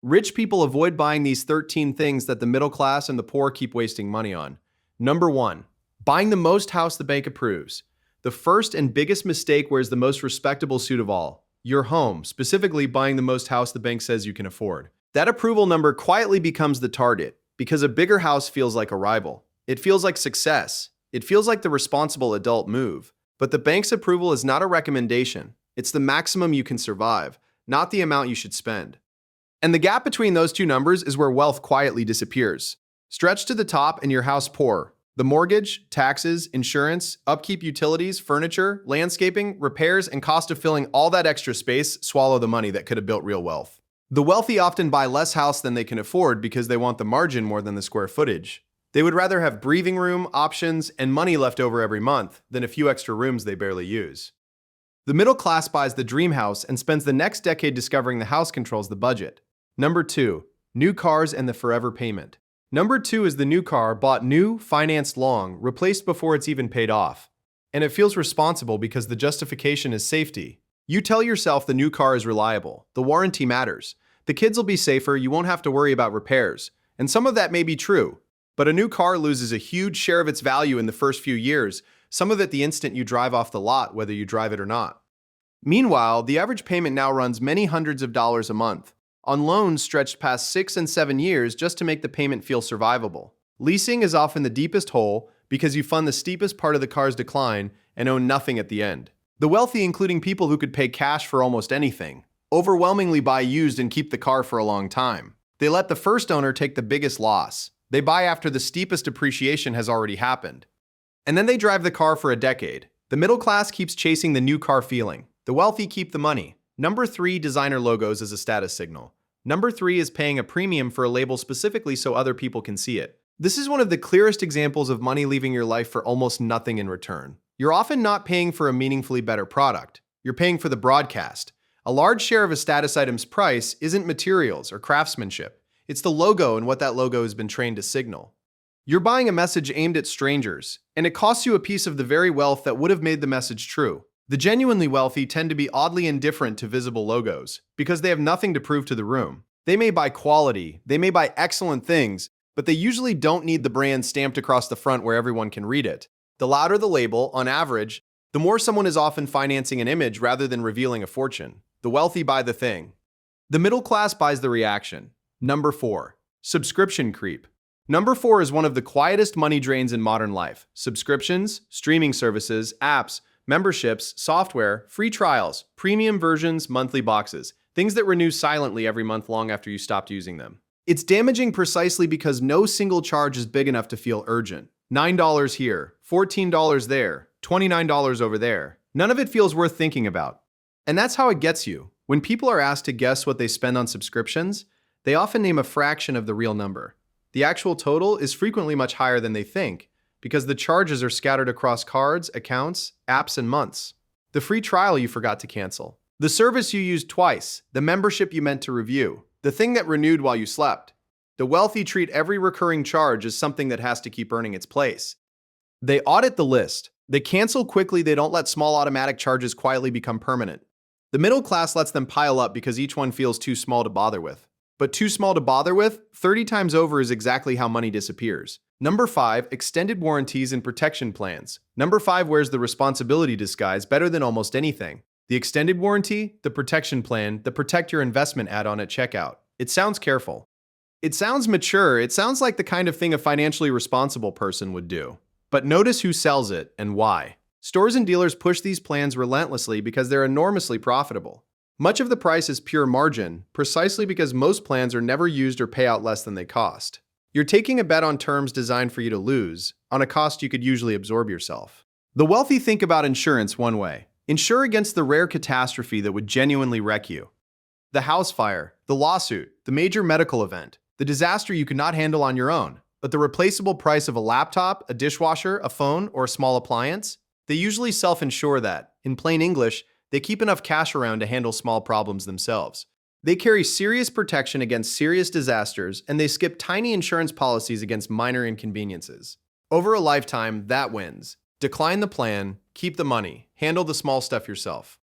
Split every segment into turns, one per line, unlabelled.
Rich people avoid buying these 13 things that the middle class and the poor keep wasting money on. Number 1. Buying the most house the bank approves. The first and biggest mistake wears the most respectable suit of all. Your home, specifically buying the most house the bank says you can afford. That approval number quietly becomes the target because a bigger house feels like a rival. It feels like success. It feels like the responsible adult move. But the bank's approval is not a recommendation. It's the maximum you can survive, not the amount you should spend. And the gap between those two numbers is where wealth quietly disappears. Stretch to the top and your house poor. The mortgage, taxes, insurance, upkeep utilities, furniture, landscaping, repairs, and cost of filling all that extra space swallow the money that could have built real wealth. The wealthy often buy less house than they can afford because they want the margin more than the square footage. They would rather have breathing room, options, and money left over every month than a few extra rooms they barely use. The middle class buys the dream house and spends the next decade discovering the house controls the budget. Number 2. New cars and the forever payment. Number 2 is the new car, bought new, financed long, replaced before it's even paid off. And it feels responsible because the justification is safety. You tell yourself the new car is reliable, the warranty matters, the kids will be safer, you won't have to worry about repairs. And some of that may be true, but a new car loses a huge share of its value in the first few years, some of it the instant you drive off the lot, whether you drive it or not. Meanwhile, the average payment now runs many hundreds of dollars a month, on loans stretched past 6 and 7 years just to make the payment feel survivable. Leasing is often the deepest hole because you fund the steepest part of the car's decline and own nothing at the end. The wealthy, including people who could pay cash for almost anything, overwhelmingly buy used and keep the car for a long time. They let the first owner take the biggest loss. They buy after the steepest depreciation has already happened. And then they drive the car for a decade. The middle class keeps chasing the new car feeling. The wealthy keep the money. Number 3, designer logos as a status signal. Number 3 is paying a premium for a label specifically so other people can see it. This is one of the clearest examples of money leaving your life for almost nothing in return. You're often not paying for a meaningfully better product. You're paying for the broadcast. A large share of a status item's price isn't materials or craftsmanship. It's the logo and what that logo has been trained to signal. You're buying a message aimed at strangers, and it costs you a piece of the very wealth that would have made the message true. The genuinely wealthy tend to be oddly indifferent to visible logos because they have nothing to prove to the room. They may buy quality, they may buy excellent things, but they usually don't need the brand stamped across the front where everyone can read it. The louder the label, on average, the more someone is often financing an image rather than revealing a fortune. The wealthy buy the thing. The middle class buys the reaction. Number 4. Subscription creep. Number 4 is one of the quietest money drains in modern life. Subscriptions, streaming services, apps, memberships, software, free trials, premium versions, monthly boxes, things that renew silently every month long after you stopped using them. It's damaging precisely because no single charge is big enough to feel urgent. $9 here, $14 there, $29 over there. None of it feels worth thinking about. And that's how it gets you. When people are asked to guess what they spend on subscriptions, they often name a fraction of the real number. The actual total is frequently much higher than they think, because the charges are scattered across cards, accounts, apps, and months. The free trial you forgot to cancel. The service you used twice. The membership you meant to review. The thing that renewed while you slept. The wealthy treat every recurring charge as something that has to keep earning its place. They audit the list. They cancel quickly. They don't let small automatic charges quietly become permanent. The middle class lets them pile up because each one feels too small to bother with. But too small to bother with, 30 times over is exactly how money disappears. Number 5, extended warranties and protection plans. Number 5 wears the responsibility disguise better than almost anything. The extended warranty, the protection plan, the protect your investment add-on at checkout. It sounds careful. It sounds mature. It sounds like the kind of thing a financially responsible person would do. But notice who sells it and why. Stores and dealers push these plans relentlessly because they're enormously profitable. Much of the price is pure margin, precisely because most plans are never used or pay out less than they cost. You're taking a bet on terms designed for you to lose, on a cost you could usually absorb yourself. The wealthy think about insurance one way. Insure against the rare catastrophe that would genuinely wreck you. The house fire, the lawsuit, the major medical event, the disaster you could not handle on your own. But the replaceable price of a laptop, a dishwasher, a phone, or a small appliance? They usually self-insure that. In plain English, they keep enough cash around to handle small problems themselves. They carry serious protection against serious disasters, and they skip tiny insurance policies against minor inconveniences. Over a lifetime, that wins. Decline the plan, keep the money, handle the small stuff yourself.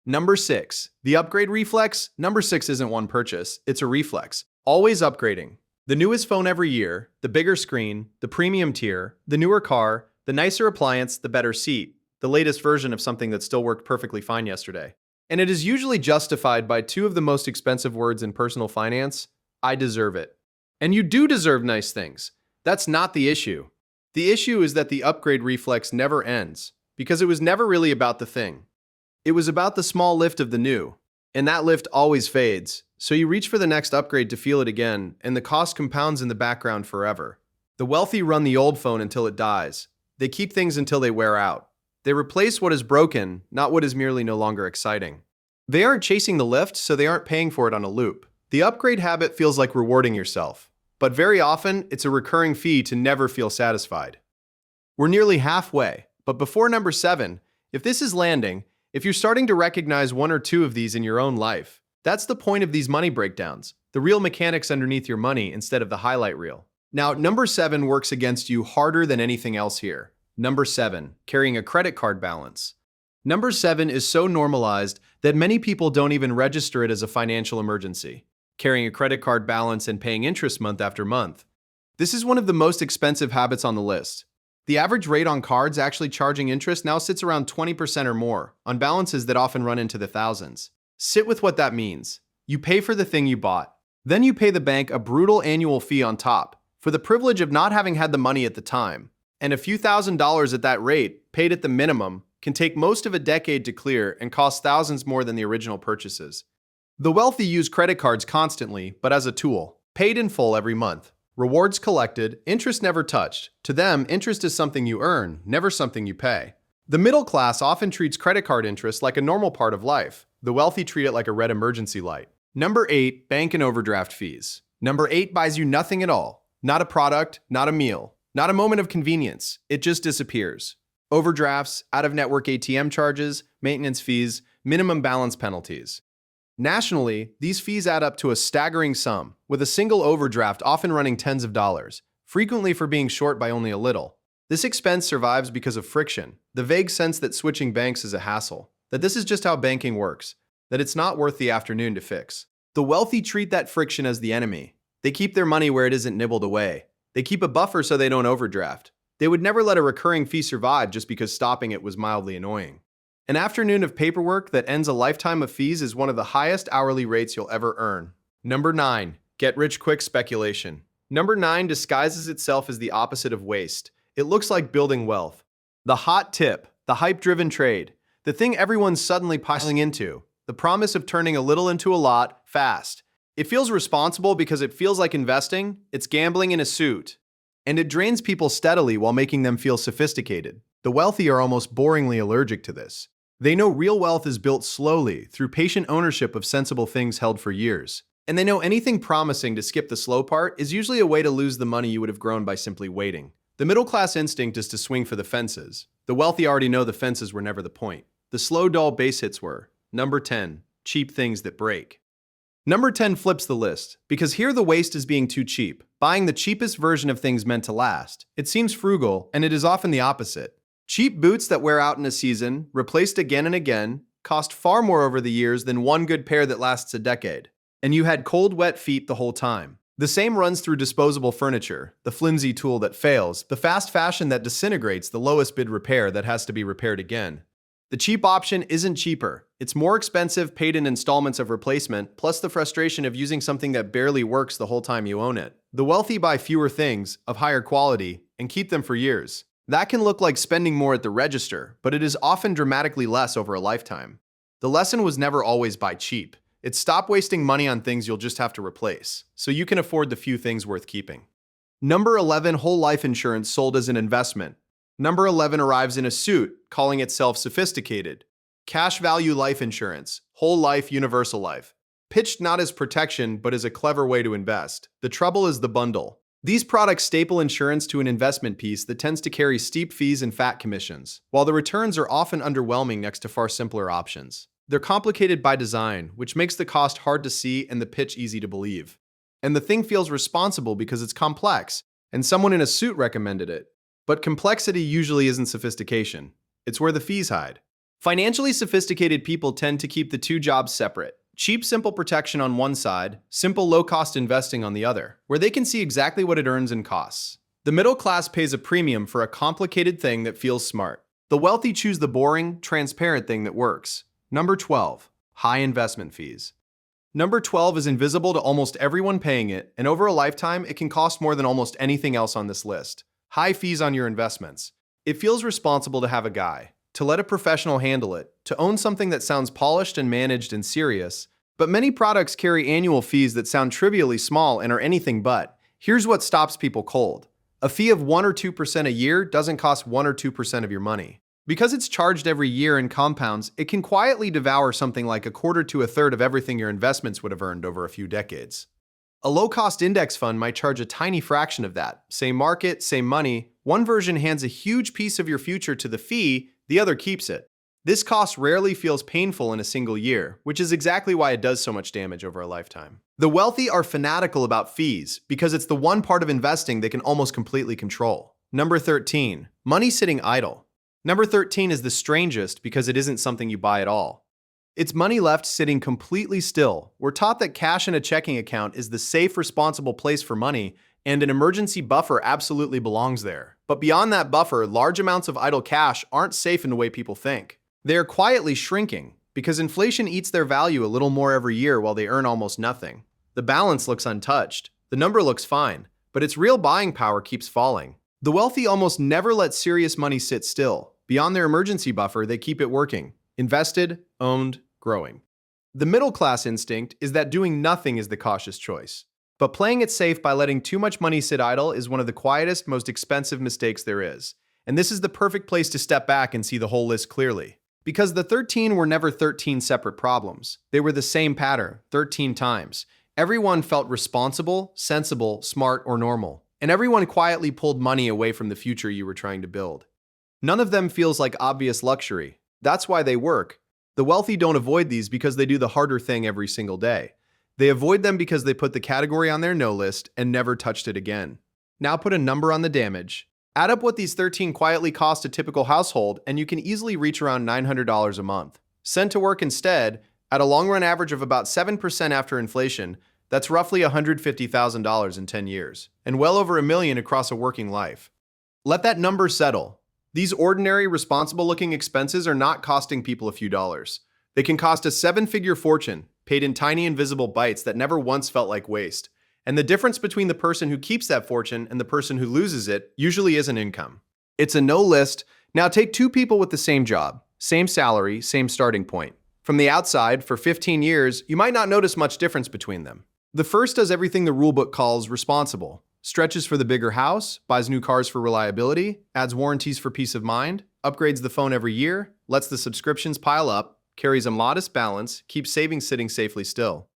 Number 6. The upgrade reflex. Number 6 isn't one purchase, it's a reflex. Always upgrading. The newest phone every year, the bigger screen, the premium tier, the newer car, the nicer appliance, the better seat, the latest version of something that still worked perfectly fine yesterday. And it is usually justified by two of the most expensive words in personal finance: I deserve it. And you do deserve nice things. That's not the issue. The issue is that the upgrade reflex never ends, because it was never really about the thing. It was about the small lift of the new, and that lift always fades, so you reach for the next upgrade to feel it again, and the cost compounds in the background forever. The wealthy run the old phone until it dies. They keep things until they wear out. They replace what is broken, not what is merely no longer exciting. They aren't chasing the lift, so they aren't paying for it on a loop. The upgrade habit feels like rewarding yourself, but very often it's a recurring fee to never feel satisfied. We're nearly halfway, but before number 7, if this is landing, if you're starting to recognize one or two of these in your own life, that's the point of these money breakdowns, the real mechanics underneath your money instead of the highlight reel. Now, number 7 works against you harder than anything else here. Number 7, carrying a credit card balance. Number 7 is so normalized that many people don't even register it as a financial emergency. Carrying a credit card balance and paying interest month after month. This is one of the most expensive habits on the list. The average rate on cards actually charging interest now sits around 20% or more, on balances that often run into the thousands. Sit with what that means. You pay for the thing you bought. Then you pay the bank a brutal annual fee on top, for the privilege of not having had the money at the time. And a few $1,000s at that rate, paid at the minimum, can take most of a decade to clear and cost thousands more than the original purchases. The wealthy use credit cards constantly, but as a tool, paid in full every month. Rewards collected, interest never touched. To them, interest is something you earn, never something you pay. The middle class often treats credit card interest like a normal part of life. The wealthy treat it like a red emergency light. Number 8, bank and overdraft fees. Number 8 buys you nothing at all. Not a product, not a meal, not a moment of convenience. It just disappears. Overdrafts, out-of-network ATM charges, maintenance fees, minimum balance penalties. Nationally, these fees add up to a staggering sum, with a single overdraft often running tens of dollars, frequently for being short by only a little. This expense survives because of friction, the vague sense that switching banks is a hassle, that this is just how banking works, that it's not worth the afternoon to fix. The wealthy treat that friction as the enemy. They keep their money where it isn't nibbled away. They keep a buffer so they don't overdraft. They would never let a recurring fee survive just because stopping it was mildly annoying. An afternoon of paperwork that ends a lifetime of fees is one of the highest hourly rates you'll ever earn. Number 9, get-rich-quick speculation. Number 9 disguises itself as the opposite of waste. It looks like building wealth. The hot tip, the hype-driven trade, the thing everyone's suddenly piling into, the promise of turning a little into a lot fast. It feels responsible because it feels like investing, it's gambling in a suit. And it drains people steadily while making them feel sophisticated. The wealthy are almost boringly allergic to this. They know real wealth is built slowly, through patient ownership of sensible things held for years. And they know anything promising to skip the slow part is usually a way to lose the money you would have grown by simply waiting. The middle-class instinct is to swing for the fences. The wealthy already know the fences were never the point. The slow, dull base hits were. Number 10, cheap things that break. Number 10 flips the list, because here the waste is being too cheap, buying the cheapest version of things meant to last. It seems frugal, and it is often the opposite. Cheap boots that wear out in a season, replaced again and again, cost far more over the years than one good pair that lasts a decade. And you had cold, wet feet the whole time. The same runs through disposable furniture, the flimsy tool that fails, the fast fashion that disintegrates, the lowest bid repair that has to be repaired again. The cheap option isn't cheaper. It's more expensive, paid in installments of replacement, plus the frustration of using something that barely works the whole time you own it. The wealthy buy fewer things, of higher quality, and keep them for years. That can look like spending more at the register, but it is often dramatically less over a lifetime. The lesson was never always buy cheap. It's stop wasting money on things you'll just have to replace, so you can afford the few things worth keeping. Number 11, whole life insurance sold as an investment. Number 11 arrives in a suit, calling itself sophisticated. Cash value life insurance, whole life, universal life. Pitched not as protection, but as a clever way to invest. The trouble is the bundle. These products staple insurance to an investment piece that tends to carry steep fees and fat commissions, while the returns are often underwhelming next to far simpler options. They're complicated by design, which makes the cost hard to see and the pitch easy to believe. And the thing feels responsible because it's complex, and someone in a suit recommended it. But complexity usually isn't sophistication. It's where the fees hide. Financially sophisticated people tend to keep the two jobs separate. Cheap, simple protection on one side, simple, low-cost investing on the other, where they can see exactly what it earns and costs. The middle class pays a premium for a complicated thing that feels smart. The wealthy choose the boring, transparent thing that works. Number 12. High investment fees. Number 12 is invisible to almost everyone paying it, and over a lifetime, it can cost more than almost anything else on this list. High fees on your investments. It feels responsible to have a guy, to let a professional handle it, to own something that sounds polished and managed and serious. But many products carry annual fees that sound trivially small and are anything but. Here's what stops people cold. A fee of 1 or 2% a year doesn't cost 1 or 2% of your money. Because it's charged every year in compounds, it can quietly devour something like a quarter to a third of everything your investments would have earned over a few decades. A low-cost index fund might charge a tiny fraction of that. Same market, same money. One version hands a huge piece of your future to the fee, the other keeps it. This cost rarely feels painful in a single year, which is exactly why it does so much damage over a lifetime. The wealthy are fanatical about fees because it's the one part of investing they can almost completely control. Number 13. Money sitting idle. Number 13 is the strangest because it isn't something you buy at all. It's money left sitting completely still. We're taught that cash in a checking account is the safe, responsible place for money, and an emergency buffer absolutely belongs there. But beyond that buffer, large amounts of idle cash aren't safe in the way people think. They are quietly shrinking because inflation eats their value a little more every year while they earn almost nothing. The balance looks untouched. The number looks fine, but its real buying power keeps falling. The wealthy almost never let serious money sit still. Beyond their emergency buffer, they keep it working. Invested, owned, growing. The middle class instinct is that doing nothing is the cautious choice. But playing it safe by letting too much money sit idle is one of the quietest, most expensive mistakes there is. And this is the perfect place to step back and see the whole list clearly. Because the 13 were never 13 separate problems. They were the same pattern, 13 times. Everyone felt responsible, sensible, smart, or normal. And everyone quietly pulled money away from the future you were trying to build. None of them feels like obvious luxury. That's why they work. The wealthy don't avoid these because they do the harder thing every single day. They avoid them because they put the category on their no list and never touched it again. Now put a number on the damage. Add up what these 13 quietly cost a typical household, and you can easily reach around $900 a month. Sent to work instead, at a long-run average of about 7% after inflation, that's roughly $150,000 in 10 years, and well over $1 million across a working life. Let that number settle. These ordinary, responsible-looking expenses are not costing people a few dollars. They can cost a 7-figure fortune, paid in tiny invisible bites that never once felt like waste. And the difference between the person who keeps that fortune and the person who loses it usually isn't income. It's a no list. Now take two people with the same job, same salary, same starting point. From the outside, for 15 years, you might not notice much difference between them. The first does everything the rulebook calls responsible. Stretches for the bigger house, buys new cars for reliability, adds warranties for peace of mind, upgrades the phone every year, lets the subscriptions pile up, carries a modest balance, keeps savings sitting safely still.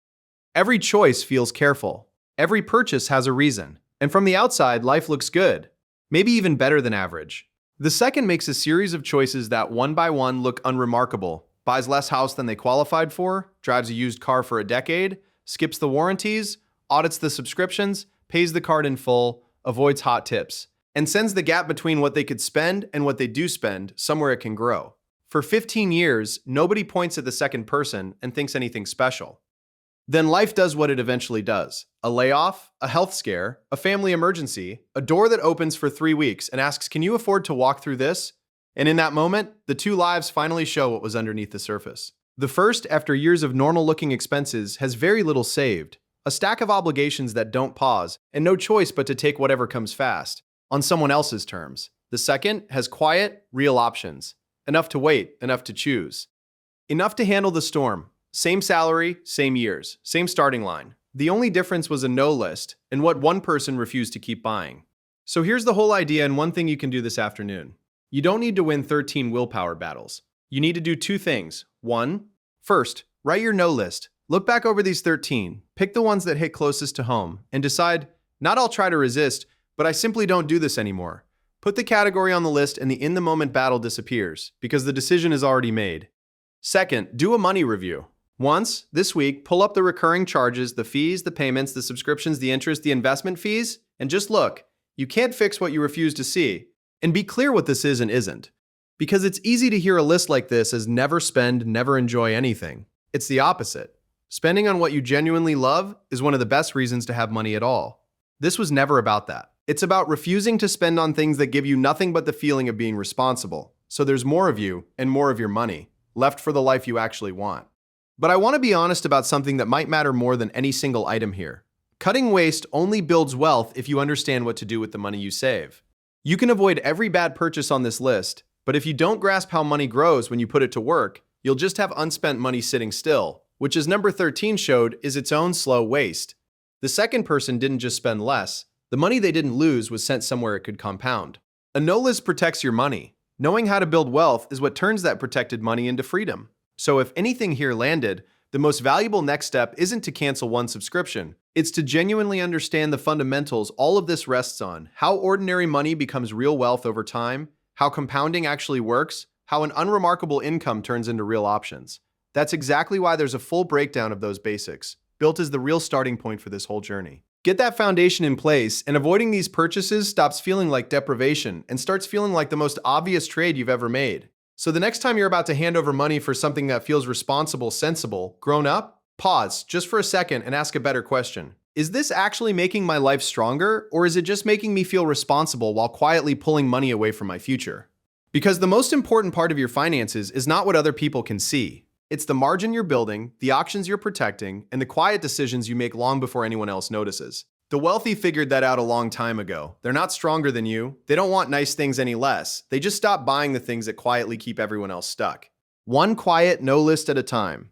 Every choice feels careful. Every purchase has a reason. And from the outside, life looks good. Maybe even better than average. The second makes a series of choices that one by one look unremarkable. Buys less house than they qualified for, drives a used car for a decade, skips the warranties, audits the subscriptions, pays the card in full, avoids hot tips, and sends the gap between what they could spend and what they do spend somewhere it can grow. For 15 years, nobody points at the second person and thinks anything special. Then life does what it eventually does. A layoff, a health scare, a family emergency, a door that opens for 3 weeks and asks, "Can you afford to walk through this?" And in that moment, the two lives finally show what was underneath the surface. The first, after years of normal-looking expenses, has very little saved. A stack of obligations that don't pause, and no choice but to take whatever comes fast, on someone else's terms. The second has quiet, real options. Enough to wait, enough to choose. Enough to handle the storm. Same salary, same years, same starting line. The only difference was a no list, and what one person refused to keep buying. So here's the whole idea and one thing you can do this afternoon. You don't need to win 13 willpower battles. You need to do two things. First, write your no list. Look back over these 13, pick the ones that hit closest to home, and decide, not I'll try to resist, but I simply don't do this anymore. Put the category on the list and the in-the-moment battle disappears, because the decision is already made. Second, do a money review. Once, this week, pull up the recurring charges, the fees, the payments, the subscriptions, the interest, the investment fees, and just look. You can't fix what you refuse to see. And be clear what this is and isn't. Because it's easy to hear a list like this as never spend, never enjoy anything. It's the opposite. Spending on what you genuinely love is one of the best reasons to have money at all. This was never about that. It's about refusing to spend on things that give you nothing but the feeling of being responsible. So there's more of you and more of your money left for the life you actually want. But I want to be honest about something that might matter more than any single item here. Cutting waste only builds wealth if you understand what to do with the money you save. You can avoid every bad purchase on this list, but if you don't grasp how money grows when you put it to work, you'll just have unspent money sitting still, which, as number 13 showed, is its own slow waste. The second person didn't just spend less. The money they didn't lose was sent somewhere it could compound. A no list protects your money. Knowing how to build wealth is what turns that protected money into freedom. So if anything here landed, the most valuable next step isn't to cancel one subscription. It's to genuinely understand the fundamentals all of this rests on: how ordinary money becomes real wealth over time, how compounding actually works, how an unremarkable income turns into real options. That's exactly why there's a full breakdown of those basics, built as the real starting point for this whole journey. Get that foundation in place, and avoiding these purchases stops feeling like deprivation and starts feeling like the most obvious trade you've ever made. So the next time you're about to hand over money for something that feels responsible, sensible, grown up, pause just for a second and ask a better question. Is this actually making my life stronger, or is it just making me feel responsible while quietly pulling money away from my future? Because the most important part of your finances is not what other people can see. It's the margin you're building, the options you're protecting, and the quiet decisions you make long before anyone else notices. The wealthy figured that out a long time ago. They're not stronger than you. They don't want nice things any less. They just stop buying the things that quietly keep everyone else stuck. One quiet no list at a time.